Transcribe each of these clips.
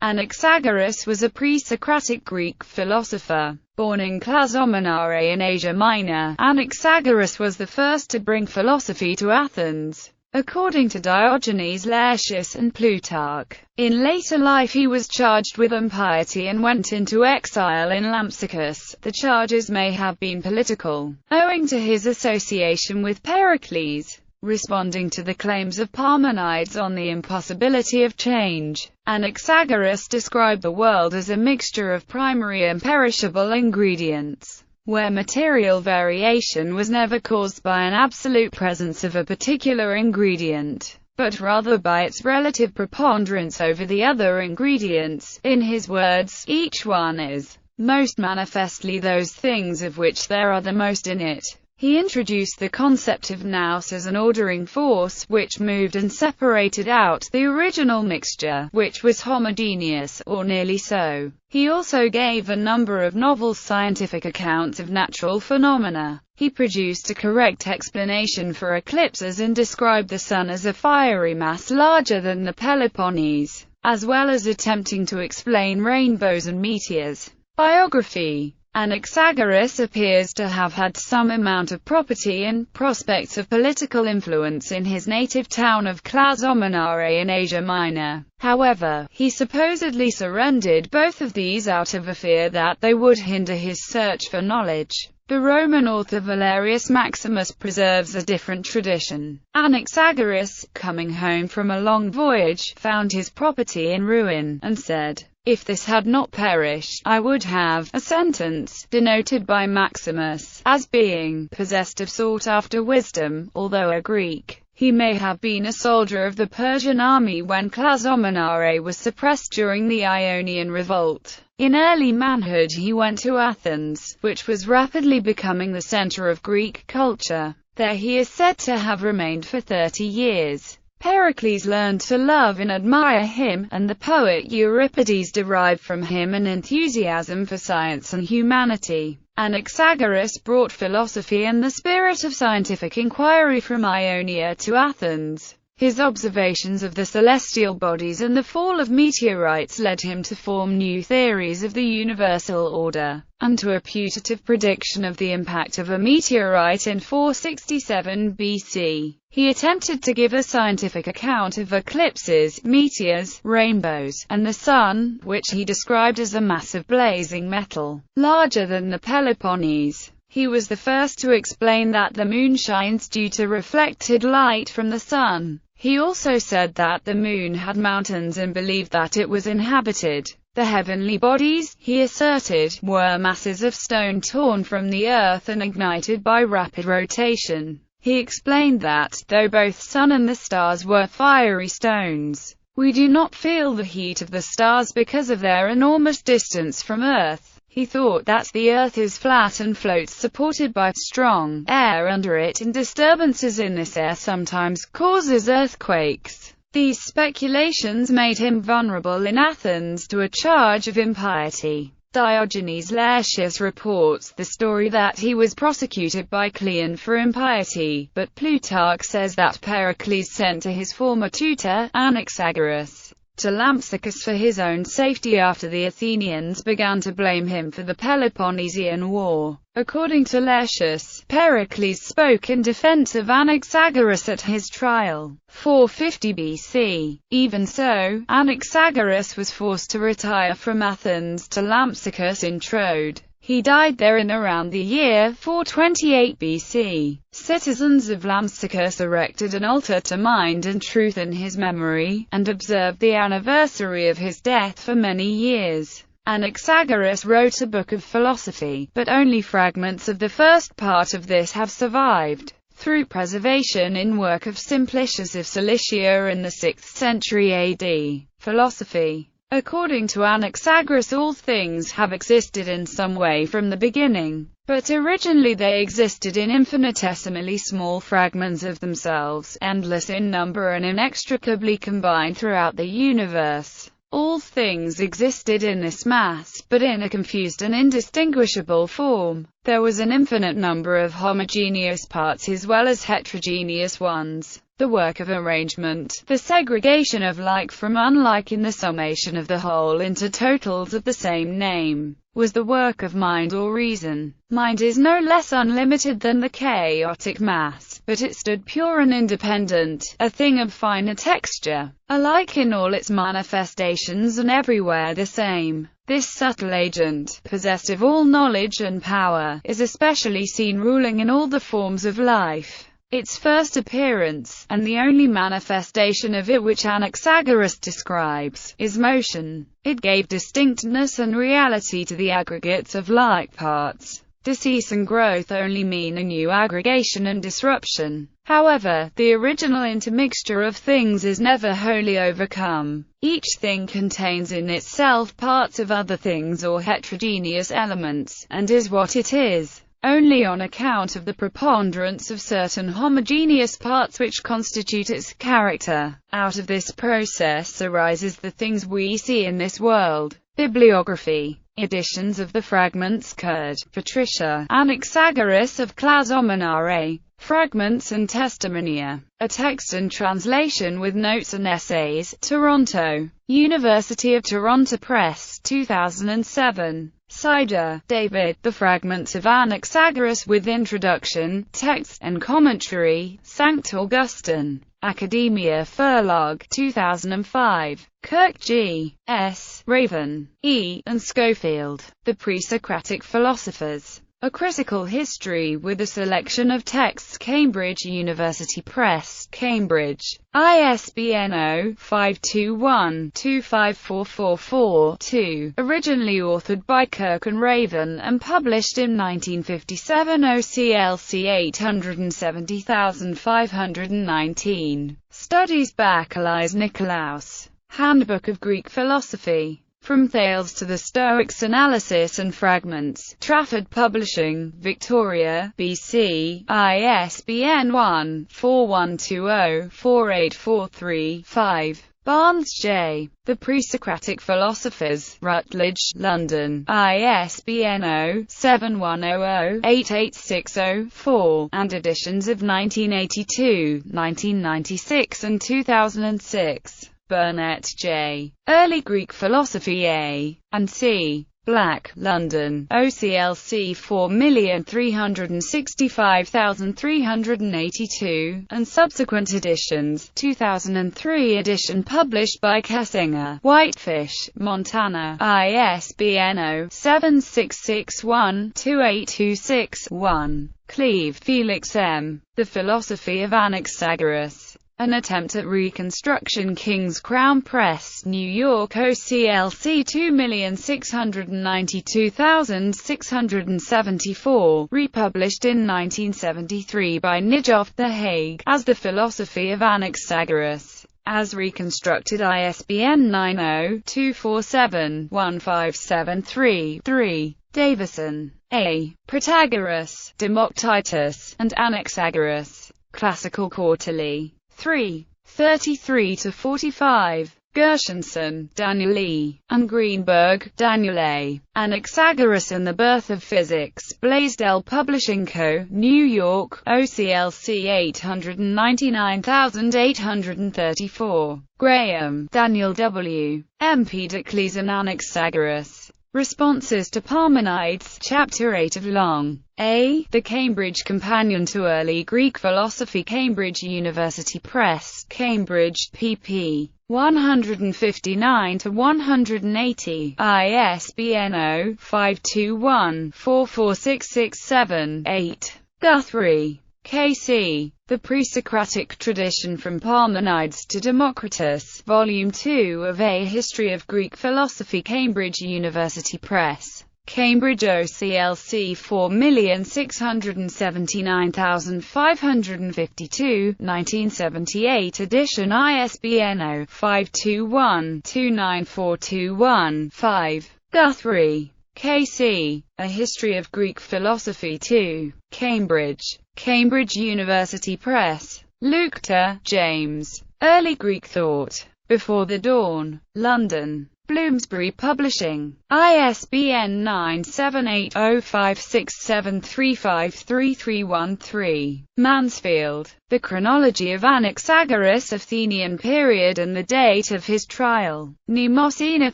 Anaxagoras was a pre-Socratic Greek philosopher. Born in Clazomenare in Asia Minor, Anaxagoras was the first to bring philosophy to Athens, according to Diogenes Laertius and Plutarch. In later life he was charged with impiety and went into exile in Lampsacus. The charges may have been political, owing to his association with Pericles. Responding to the claims of Parmenides on the impossibility of change, Anaxagoras described the world as a mixture of primary imperishable ingredients, where material variation was never caused by an absolute presence of a particular ingredient, but rather by its relative preponderance over the other ingredients. In his words, each one is most manifestly those things of which there are the most in it. He introduced the concept of nous as an ordering force, which moved and separated out the original mixture, which was homogeneous, or nearly so. He also gave a number of novel scientific accounts of natural phenomena. He produced a correct explanation for eclipses and described the sun as a fiery mass larger than the Peloponnese, as well as attempting to explain rainbows and meteors. Biography. Anaxagoras appears to have had some amount of property and prospects of political influence in his native town of Clazomenare in Asia Minor. However, he supposedly surrendered both of these out of a fear that they would hinder his search for knowledge. The Roman author Valerius Maximus preserves a different tradition. Anaxagoras, coming home from a long voyage, found his property in ruin, and said, "If this had not perished, I would have," a sentence, denoted by Maximus, as being possessed of sought-after wisdom. Although a Greek, he may have been a soldier of the Persian army when Clazomenare was suppressed during the Ionian Revolt. In early manhood he went to Athens, which was rapidly becoming the center of Greek culture. There he is said to have remained for 30 years. Pericles learned to love and admire him, and the poet Euripides derived from him an enthusiasm for science and humanity. Anaxagoras brought philosophy and the spirit of scientific inquiry from Ionia to Athens. His observations of the celestial bodies and the fall of meteorites led him to form new theories of the universal order, and to a putative prediction of the impact of a meteorite in 467 BC. He attempted to give a scientific account of eclipses, meteors, rainbows, and the sun, which he described as a mass of blazing metal, larger than the Peloponnese. He was the first to explain that the moon shines due to reflected light from the sun. He also said that the moon had mountains and believed that it was inhabited. The heavenly bodies, he asserted, were masses of stone torn from the earth and ignited by rapid rotation. He explained that, though both sun and the stars were fiery stones, we do not feel the heat of the stars because of their enormous distance from Earth. He thought that the Earth is flat and floats supported by strong air under it, and disturbances in this air sometimes causes earthquakes. These speculations made him vulnerable in Athens to a charge of impiety. Diogenes Laertius reports the story that he was prosecuted by Cleon for impiety, but Plutarch says that Pericles sent to his former tutor, Anaxagoras, to Lampsacus for his own safety after the Athenians began to blame him for the Peloponnesian War. According to Laertius, Pericles spoke in defense of Anaxagoras at his trial, 450 BC. Even so, Anaxagoras was forced to retire from Athens to Lampsacus in Troad. He died there in around the year 428 BC. Citizens of Lampsacus erected an altar to Mind and Truth in his memory, and observed the anniversary of his death for many years. Anaxagoras wrote a book of philosophy, but only fragments of the first part of this have survived. Through preservation in work of Simplicius of Cilicia in the 6th century AD. Philosophy. According to Anaxagoras, all things have existed in some way from the beginning, but originally they existed in infinitesimally small fragments of themselves, endless in number and inextricably combined throughout the universe. All things existed in this mass, but in a confused and indistinguishable form. There was an infinite number of homogeneous parts as well as heterogeneous ones. the work of arrangement, the segregation of like from unlike in the summation of the whole into totals of the same name, was the work of mind or reason. Mind is no less unlimited than the chaotic mass, but it stood pure and independent, a thing of finer texture, alike in all its manifestations and everywhere the same. This subtle agent, possessed of all knowledge and power, is especially seen ruling in all the forms of life. Its first appearance, and the only manifestation of it which Anaxagoras describes, is motion. It gave distinctness and reality to the aggregates of like parts. Decease and growth only mean a new aggregation and disruption. However, the original intermixture of things is never wholly overcome. Each thing contains in itself parts of other things or heterogeneous elements, and is what it is only on account of the preponderance of certain homogeneous parts which constitute its character. Out of this process arises the things we see in this world. Bibliography. Editions of the fragments Kurd, Patricia, Anaxagoras of Clazomenare, Fragments and Testimonia. A text and translation with notes and essays. Toronto, University of Toronto Press, 2007. Sider, David. The Fragments of Anaxagoras with Introduction, Text, and Commentary. Sankt Augustine. Academia Verlag, 2005. Kirk G. S., Raven, E., and Schofield. The Pre-Socratic Philosophers. A Critical History with a Selection of Texts. Cambridge University Press, Cambridge. ISBN 0-521-25444-2. Originally authored by Kirk and Raven and published in 1957. OCLC 870519. Studies Bacalais Nicolaus. Handbook of Greek Philosophy. From Thales to the Stoics, Analysis and Fragments. Trafford Publishing, Victoria, BC. ISBN 1-4120-4843-5. Barnes, J. The Pre-Socratic Philosophers. Routledge, London. ISBN 0-7100-88604, and editions of 1982, 1996 and 2006. Burnett, J. Early Greek Philosophy A. and C. Black, London. OCLC 4365382, and subsequent editions. 2003 edition published by Kessinger. Whitefish, Montana. ISBN 0-7661-2826-1. Cleve, Felix M. The Philosophy of Anaxagoras. An Attempt at Reconstruction. King's Crown Press, New York. OCLC 2692674, republished in 1973 by Nijhoff, The Hague, as The Philosophy of Anaxagoras. As reconstructed. ISBN 90-247-1573-3. Davison, A. Protagoras, Democritus, and Anaxagoras. Classical Quarterly. 3. 33-45. Gershenson, Daniel E., and Greenberg, Daniel A. Anaxagoras and the Birth of Physics. Blaisdell Publishing Co., New York. OCLC 899834. Graham, Daniel W. Empedocles and Anaxagoras. Responses to Parmenides, Chapter 8 of Long. A. The Cambridge Companion to Early Greek Philosophy. Cambridge University Press, Cambridge, pp. 159-180. ISBN 0-521-44667-8. Guthrie, K.C. The Pre-Socratic Tradition from Parmenides to Democritus, Volume 2 of A History of Greek Philosophy. Cambridge University Press, Cambridge. OCLC 4679552, 1978 edition. ISBN 0-521-29421-5. Guthrie, K.C. A History of Greek Philosophy 2. Cambridge. Cambridge University Press. Leuchter, James. Early Greek Thought. Before the Dawn. London. Bloomsbury Publishing. ISBN 978-0567353313. Mansfield. The Chronology of Anaxagoras, Athenian Period and the Date of his Trial. Mnemosina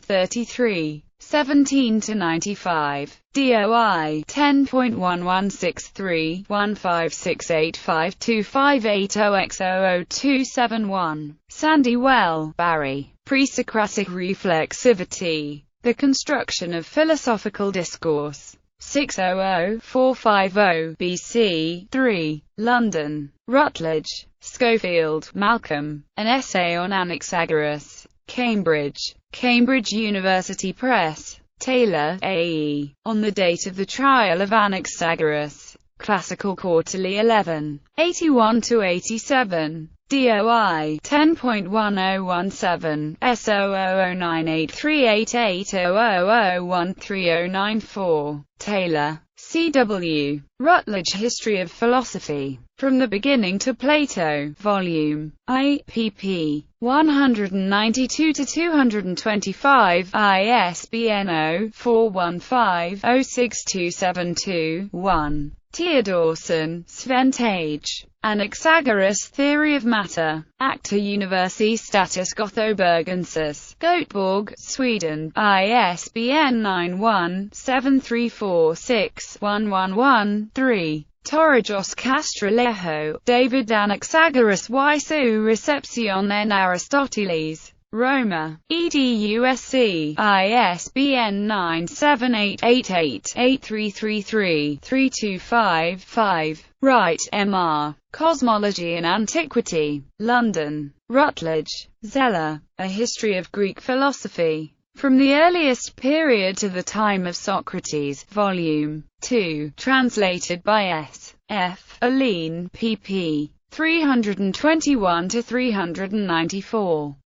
33. 17-95. DOI 10.11631568525800200271. Sandy Well, Barry. Pre-Socratic Reflexivity. The Construction of Philosophical Discourse. 600-450 BC. 3. London. Rutledge. Schofield, Malcolm. An Essay on Anaxagoras. Cambridge. Cambridge University Press. Taylor, A.E. On the Date of the Trial of Anaxagoras. Classical Quarterly 11. 81-87. DOI 10.1017 S0098388000130094. Taylor, C.W. Rutledge History of Philosophy. From the Beginning to Plato. Volume I, pp. 192-225, ISBN 0-415-06272-1. Teodorson, Sventage. Anaxagoras, Theory of Matter. Acta Universitatis Gothoburgensis. Göteborg, Sweden. ISBN 91-7346-111-3. Torrijos Castralejo, David. Anaxagoras y su recepción en Aristóteles. Roma, EDUSC, ISBN 978888333-325-5. Wright, M.R. Cosmology and Antiquity. London. Rutledge. Zeller. A History of Greek Philosophy. From the Earliest Period to the Time of Socrates. Volume 2. Translated by S. F. Oline, pp. 321-394.